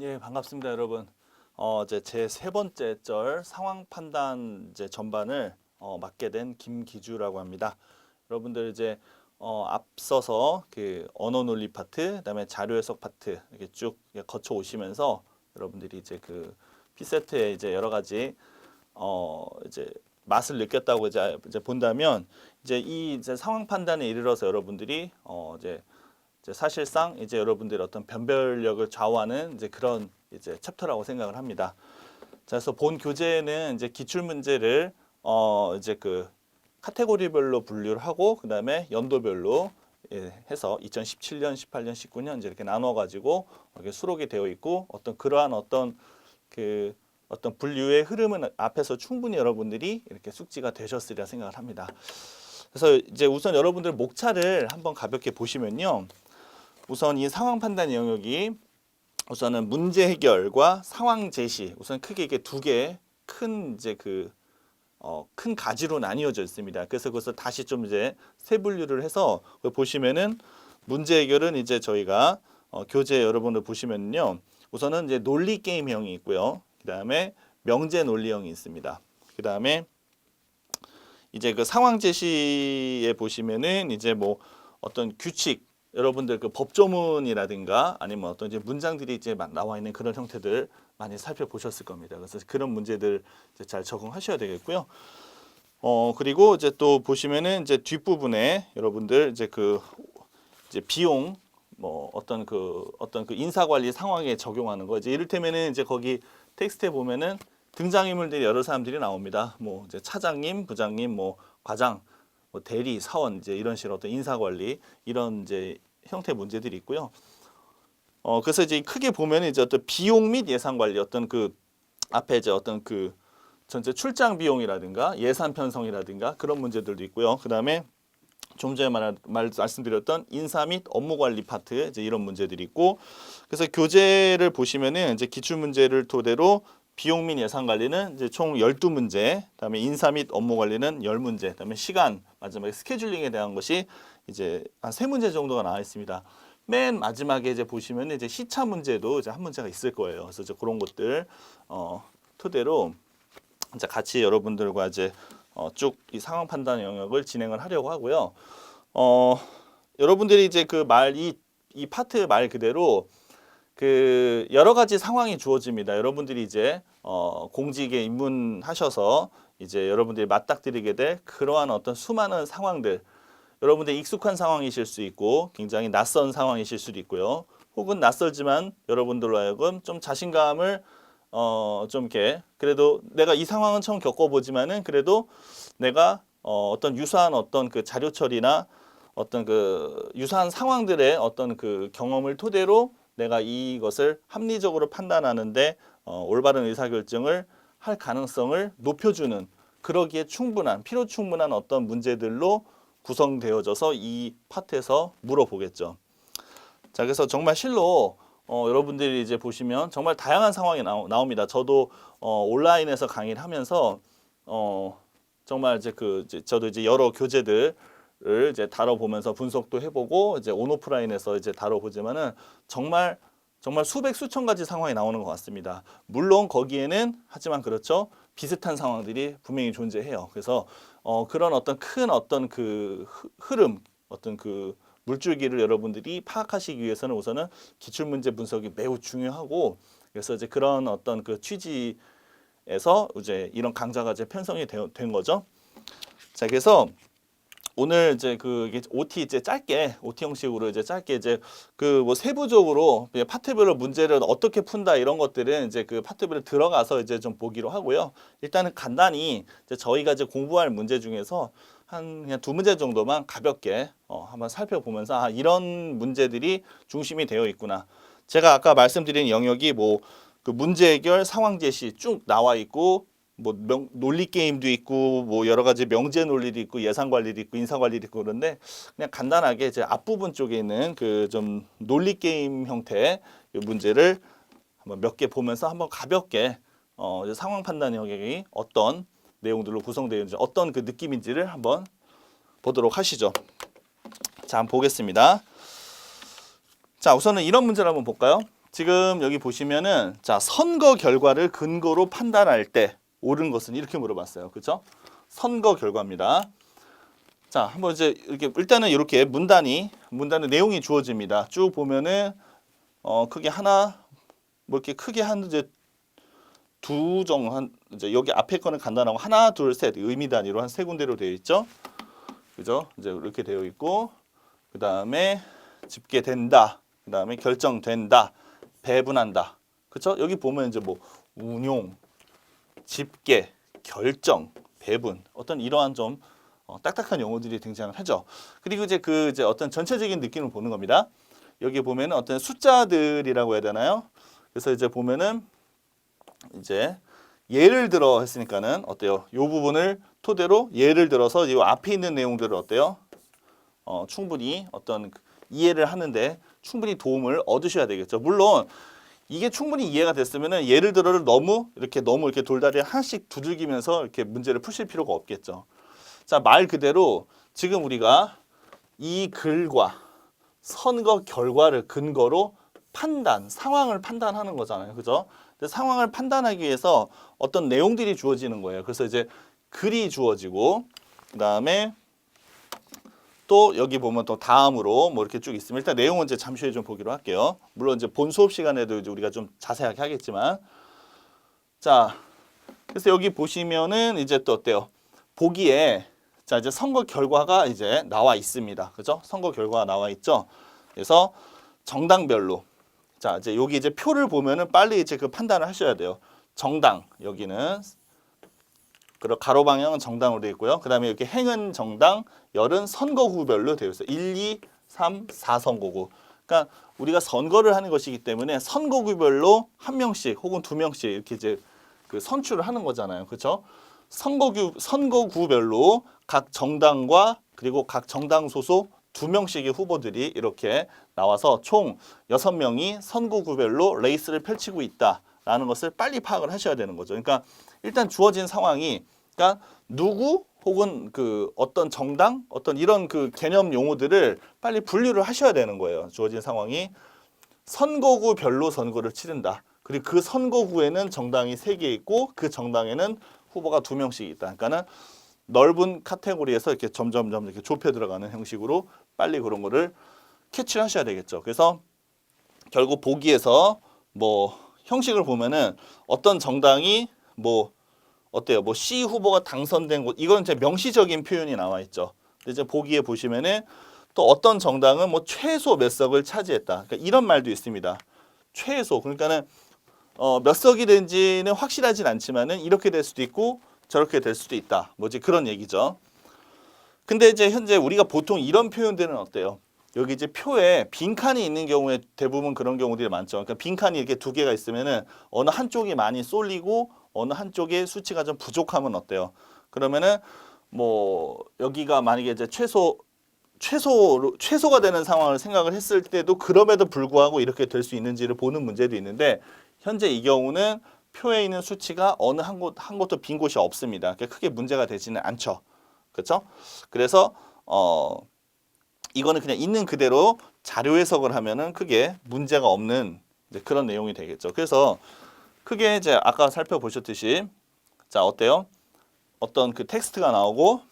예, 반갑습니다, 여러분. 이제 제 세 번째 절 상황 판단 이제 전반을 맡게 된 김기주라고 합니다. 여러분들 이제 앞서서 그 언어 논리 파트, 그다음에 자료 해석 파트 이렇게 쭉 거쳐 오시면서 여러분들이 이제 그 피세트의 이제 여러 가지 이제 맛을 느꼈다고 이제 본다면 이제 상황 판단에 이르러서 여러분들이 이제 사실상 이제 여러분들의 어떤 변별력을 좌우하는 이제 그런 이제 챕터라고 생각을 합니다. 자, 그래서 본 교재는 이제 기출 문제를 이제 그 카테고리별로 분류를 하고 그다음에 연도별로 해서 2017년, 18년, 19년 이제 이렇게 나눠 가지고 이렇게 수록이 되어 있고 그러한 어떤 분류의 흐름은 앞에서 충분히 여러분들이 이렇게 숙지가 되셨으리라 생각을 합니다. 그래서 이제 우선 여러분들 목차를 한번 가볍게 보시면요. 우선 이 상황 판단 영역이 우선은 문제 해결과 상황 제시, 우선 크게 이게 두 개 큰 이제 큰 가지로 나뉘어져 있습니다. 그래서 그것을 다시 좀 이제 세 분류를 해서 보시면은 문제 해결은 이제 저희가 교재 여러분들 보시면요. 우선은 이제 논리 게임형이 있고요. 그다음에 명제 논리형이 있습니다. 그다음에 이제 그 상황 제시에 보시면은 이제 뭐 어떤 규칙 여러분들 그 법조문이라든가 아니면 어떤 이제 문장들이 이제 나와 있는 그런 형태들 많이 살펴보셨을 겁니다. 그래서 그런 문제들 이제 잘 적응하셔야 되겠고요. 그리고 이제 또 보시면은 이제 뒷부분에 여러분들 이제 비용 뭐 어떤 그 인사관리 상황에 적용하는 거 이제 이를테면은 이제 거기 텍스트에 보면은 등장인물들이 여러 사람들이 나옵니다. 뭐 이제 차장님, 부장님, 뭐 과장, 뭐 대리, 사원 이제 이런 식으로 어떤 인사관리 이런 이제 형태 문제들이 있고요. 그래서 이제 크게 보면 이제 어떤 비용 및 예산 관리 어떤 그 앞에 이제 어떤 그 전체 출장 비용이라든가 예산 편성이라든가 그런 문제들도 있고요. 그다음에 좀 전에 말씀드렸던 인사 및 업무 관리 파트 이제 이런 문제들이 있고 그래서 교재를 보시면은 이제 기출 문제를 토대로 비용 및 예산 관리는 이제 총 12문제, 그다음에 인사 및 업무 관리는 10문제, 그다음에 시간 마지막에 스케줄링에 대한 것이 이제 한 3문제 정도가 나와 있습니다. 맨 마지막에 이제 보시면 이제 시차 문제도 이제 한 문제가 있을 거예요. 그래서 이제 그런 것들 토대로 이제 같이 여러분들과 이제 쭉 이 상황 판단 영역을 진행을 하려고 하고요. 여러분들이 이제 이 파트 말 그대로 그 여러 가지 상황이 주어집니다. 여러분들이 이제 공직에 입문하셔서 이제 여러분들이 맞닥뜨리게 될 그러한 어떤 수많은 상황들, 여러분들 익숙한 상황이실 수 있고 굉장히 낯선 상황이실 수도 있고요. 혹은 낯설지만 여러분들로 하여금 좀 자신감을 좀 이렇게 그래도 내가 이 상황은 처음 겪어보지만은 그래도 내가 어떤 유사한 어떤 그 자료 처리나 어떤 그 유사한 상황들의 어떤 그 경험을 토대로 내가 이것을 합리적으로 판단하는데 올바른 의사결정을 할 가능성을 높여주는 그러기에 필요 충분한 어떤 문제들로 구성되어져서 이 파트에서 물어보겠죠. 자, 그래서 정말 실로 여러분들이 이제 보시면 정말 다양한 상황이 나옵니다. 저도 온라인에서 강의를 하면서 정말 저도 이제 여러 교재들을 이제 다뤄보면서 분석도 해보고 이제 온오프라인에서 이제 다뤄보지만은 정말 수백 수천 가지 상황이 나오는 것 같습니다. 물론 거기에는 하지만 그렇죠. 비슷한 상황들이 분명히 존재해요. 그래서 그런 어떤 큰 어떤 그 흐름, 어떤 그 물줄기를 여러분들이 파악하시기 위해서는 우선은 기출문제 분석이 매우 중요하고 그래서 이제 그런 어떤 그 취지에서 이제 이런 강좌가 이제 편성이 된 거죠. 자, 그래서 오늘 이제 이게 OT 이제 짧게 OT 형식으로 이제 짧게 이제 그 뭐 세부적으로 파트별로 문제를 어떻게 푼다 이런 것들은 이제 그 파트별로 들어가서 이제 좀 보기로 하고요. 일단은 간단히 이제 저희가 이제 공부할 문제 중에서 그냥 2문제 정도만 가볍게 한번 살펴보면서 이런 문제들이 중심이 되어 있구나. 제가 아까 말씀드린 영역이 뭐 그 문제 해결, 상황 제시 쭉 나와 있고 뭐 논리 게임도 있고 뭐 여러 가지 명제 논리도 있고 예산 관리도 있고 인사 관리도 있고 그런데 그냥 간단하게 이제 앞부분 쪽에 있는 그 좀 논리 게임 형태의 문제를 한번 몇 개 보면서 한번 가볍게 이제 상황 판단 영역이 어떤 내용들로 구성되어 있는지 어떤 그 느낌인지를 한번 보도록 하시죠. 자, 한번 보겠습니다. 자, 우선은 이런 문제를 한번 볼까요? 지금 여기 보시면은 자, 선거 결과를 근거로 판단할 때 옳은 것은 이렇게 물어봤어요. 그렇죠? 선거 결과입니다. 자, 한번 이제 이렇게 일단은 이렇게 문단의 내용이 주어집니다. 쭉 보면은 크게 하나 뭐 이렇게 크게 한 이제 두 종 한 이제 여기 앞에 거는 간단하고 하나, 둘, 셋 의미 단위로 한 세 군데로 되어 있죠. 그죠? 이제 이렇게 되어 있고 그다음에 집계된다. 그다음에 결정된다. 배분한다. 그렇죠? 여기 보면 이제 뭐 운용, 집계, 결정, 배분 어떤 이러한 좀 딱딱한 용어들이 등장을 하죠. 그리고 이제 그 이제 어떤 전체적인 느낌을 보는 겁니다. 여기 보면은 어떤 숫자들이라고 해야 되나요? 그래서 이제 보면은 이제 예를 들어 했으니까는 어때요? 이 부분을 토대로 예를 들어서 이 앞에 있는 내용들을 어때요? 충분히 어떤 이해를 하는데 충분히 도움을 얻으셔야 되겠죠. 물론 이게 충분히 이해가 됐으면은 예를 들어를 너무 이렇게 돌다리 하나씩 두들기면서 이렇게 문제를 푸실 필요가 없겠죠. 자, 말 그대로 지금 우리가 이 글과 선거 결과를 근거로 상황을 판단하는 거잖아요. 그죠? 근데 상황을 판단하기 위해서 어떤 내용들이 주어지는 거예요. 그래서 이제 글이 주어지고 그다음에 또 여기 보면 또 다음으로 뭐 이렇게 쭉 있으면 일단 내용은 이제 잠시 후에 좀 보기로 할게요. 물론 이제 본 수업 시간에도 이제 우리가 좀 자세하게 하겠지만 자, 그래서 여기 보시면은 이제 또 어때요? 보기에 자, 이제 선거 결과가 이제 나와 있습니다. 그죠? 선거 결과가 나와 있죠. 그래서 정당별로 자, 이제 여기 이제 표를 보면은 빨리 이제 그 판단을 하셔야 돼요. 정당 여기는 그리고 가로 방향은 정당으로 되어 있고요. 그다음에 이렇게 행은 정당, 열은 선거구별로 되어 있어요. 1, 2, 3, 4선거구. 그러니까 우리가 선거를 하는 것이기 때문에 선거구별로 한 명씩 혹은 두 명씩 이렇게 이제 그 선출을 하는 거잖아요. 그렇죠? 선거구별로 각 정당과 그리고 각 정당 소속 두 명씩의 후보들이 이렇게 나와서 총 6명이 선거구별로 레이스를 펼치고 있다라는 것을 빨리 파악을 하셔야 되는 거죠. 그러니까 일단 주어진 상황이 그러니까 누구 혹은 그 어떤 정당 어떤 이런 그 개념 용어들을 빨리 분류를 하셔야 되는 거예요. 주어진 상황이 선거구별로 선거를 치른다. 그리고 그 선거구에는 정당이 3개 있고 그 정당에는 후보가 2명씩 있다. 그러니까는 넓은 카테고리에서 이렇게 점점 이렇게 좁혀 들어가는 형식으로 빨리 그런 거를 캐치를 하셔야 되겠죠. 그래서 결국 보기에서 뭐 형식을 보면은 어떤 정당이 뭐 어때요? 뭐 C 후보가 당선된 곳 이건 이제 명시적인 표현이 나와 있죠. 근데 이제 보기에 보시면은 또 어떤 정당은 뭐 최소 몇 석을 차지했다. 그러니까 이런 말도 있습니다. 최소 그러니까는 몇 석이 된지는 확실하진 않지만은 이렇게 될 수도 있고 저렇게 될 수도 있다. 뭐지 그런 얘기죠. 근데 이제 현재 우리가 보통 이런 표현들은 어때요? 여기 이제 표에 빈칸이 있는 경우에 대부분 그런 경우들이 많죠. 그러니까 빈칸이 이렇게 2개가 있으면은 어느 한쪽이 많이 쏠리고 어느 한쪽에 수치가 좀 부족하면 어때요? 그러면은 뭐 여기가 만약에 이제 최소가 되는 상황을 생각을 했을 때도 그럼에도 불구하고 이렇게 될 수 있는지를 보는 문제도 있는데 현재 이 경우는 표에 있는 수치가 어느 한 곳도 빈 곳이 없습니다. 그러니까 크게 문제가 되지는 않죠. 그렇죠? 그래서 이거는 그냥 있는 그대로 자료 해석을 하면은 크게 문제가 없는 그런 내용이 되겠죠. 그래서 크게 이제 아까 살펴보셨듯이 자 어때요? 어떤 그 텍스트가 나오고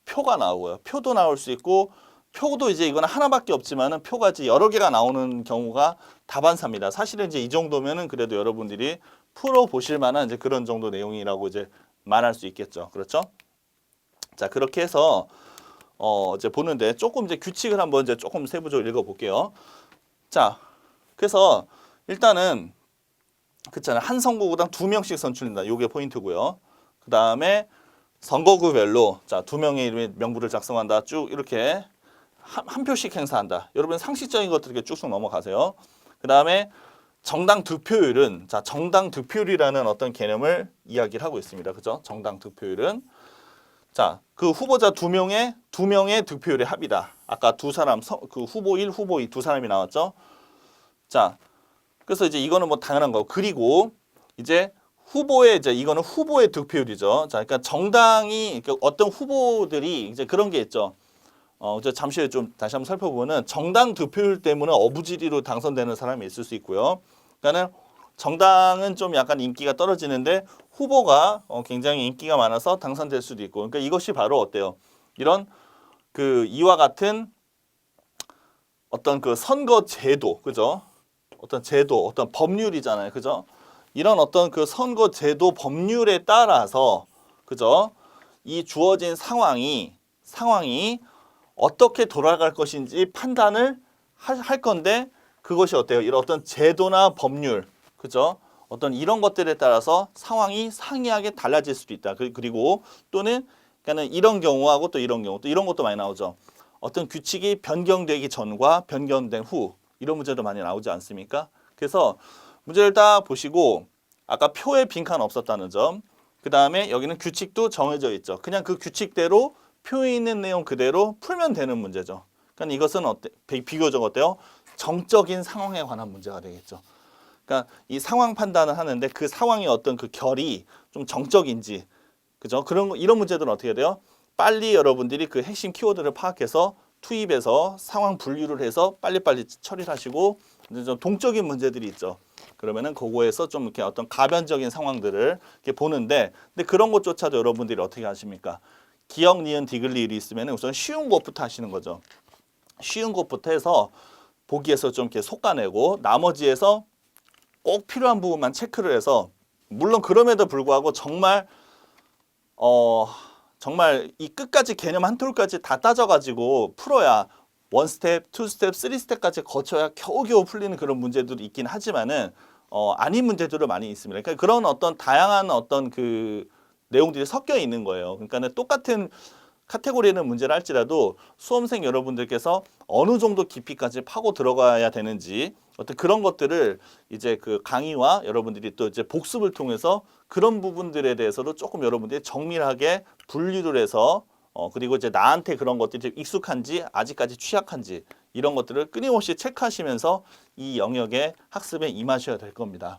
표가 나오고요. 표도 나올 수 있고 표도 이제 이거는 하나밖에 없지만은 표가 이제 여러 개가 나오는 경우가 다반사입니다. 사실은 이제 이 정도면은 그래도 여러분들이 풀어 보실 만한 이제 그런 정도 내용이라고 이제 말할 수 있겠죠. 그렇죠? 자 그렇게 해서 이제 보는데 조금 이제 규칙을 한번 이제 조금 세부적으로 읽어볼게요. 자, 그래서 일단은 그렇잖아요. 한 선거구당 2명씩 선출된다. 요게 포인트고요. 그 다음에 선거구별로 자 2명의 이름의 명부를 작성한다. 쭉 이렇게 한 표씩 행사한다. 여러분 상식적인 것들 이렇게 쭉쭉 넘어가세요. 그 다음에 정당 득표율은 자 정당 득표율이라는 어떤 개념을 이야기를 하고 있습니다. 그죠? 정당 득표율은 자, 그 후보자 2명의 득표율의 합이다. 아까 두 사람, 그 후보 1, 후보 2 두 사람이 나왔죠. 자, 그래서 이제 이거는 뭐 당연한 거고. 그리고 이제 이거는 후보의 득표율이죠. 자, 그러니까 정당이, 어떤 후보들이 이제 그런 게 있죠. 이제 잠시 후에 좀 다시 한번 살펴보면은 정당 득표율 때문에 어부지리로 당선되는 사람이 있을 수 있고요. 그러니까는 정당은 좀 약간 인기가 떨어지는데 후보가 굉장히 인기가 많아서 당선될 수도 있고, 그러니까 이것이 바로 어때요? 이런 그 이와 같은 어떤 그 선거 제도, 그죠? 어떤 제도, 어떤 법률이잖아요, 그죠? 이런 어떤 그 선거 제도 법률에 따라서, 그죠? 이 주어진 상황이 어떻게 돌아갈 것인지 판단을 할 건데, 그것이 어때요? 이런 어떤 제도나 법률, 그죠? 어떤 이런 것들에 따라서 상황이 상이하게 달라질 수도 있다. 그리고 또는 그러니까는 이런 경우하고 또 이런 경우, 또 이런 것도 많이 나오죠. 어떤 규칙이 변경되기 전과 변경된 후, 이런 문제도 많이 나오지 않습니까? 그래서 문제를 딱 보시고 아까 표에 빈칸 없었다는 점, 그 다음에 여기는 규칙도 정해져 있죠. 그냥 그 규칙대로 표에 있는 내용 그대로 풀면 되는 문제죠. 그러니까 이것은 비교적 어때요? 정적인 상황에 관한 문제가 되겠죠. 그러니까 이 상황 판단을 하는데 그 상황의 어떤 그 결이 좀 정적인지, 그죠? 이런 문제들은 어떻게 돼요? 빨리 여러분들이 그 핵심 키워드를 파악해서 투입해서 상황 분류를 해서 빨리빨리 처리를 하시고, 이제 좀 동적인 문제들이 있죠. 그러면은 그거에서 좀 이렇게 어떤 가변적인 상황들을 이렇게 보는데, 근데 그런 것조차도 여러분들이 어떻게 하십니까? 기역, 니은, 디귿, 리을이 있으면 우선 쉬운 것부터 하시는 거죠. 쉬운 것부터 해서 보기에서 좀 이렇게 솎아내고 나머지에서 꼭 필요한 부분만 체크를 해서, 물론 그럼에도 불구하고 정말 이 끝까지 개념 한 톨까지 다 따져가지고 풀어야 원 스텝, 투 스텝, 쓰리 스텝까지 거쳐야 겨우겨우 풀리는 그런 문제들이 있긴 하지만은 아닌 문제들도 많이 있습니다. 그러니까 그런 어떤 다양한 어떤 그 내용들이 섞여 있는 거예요. 그러니까는 똑같은 카테고리는 문제를 할지라도 수험생 여러분들께서 어느 정도 깊이까지 파고 들어가야 되는지 어떤 그런 것들을 이제 그 강의와 여러분들이 또 이제 복습을 통해서 그런 부분들에 대해서도 조금 여러분들이 정밀하게 분류를 해서 그리고 이제 나한테 그런 것들이 익숙한지 아직까지 취약한지 이런 것들을 끊임없이 체크하시면서 이 영역의 학습에 임하셔야 될 겁니다.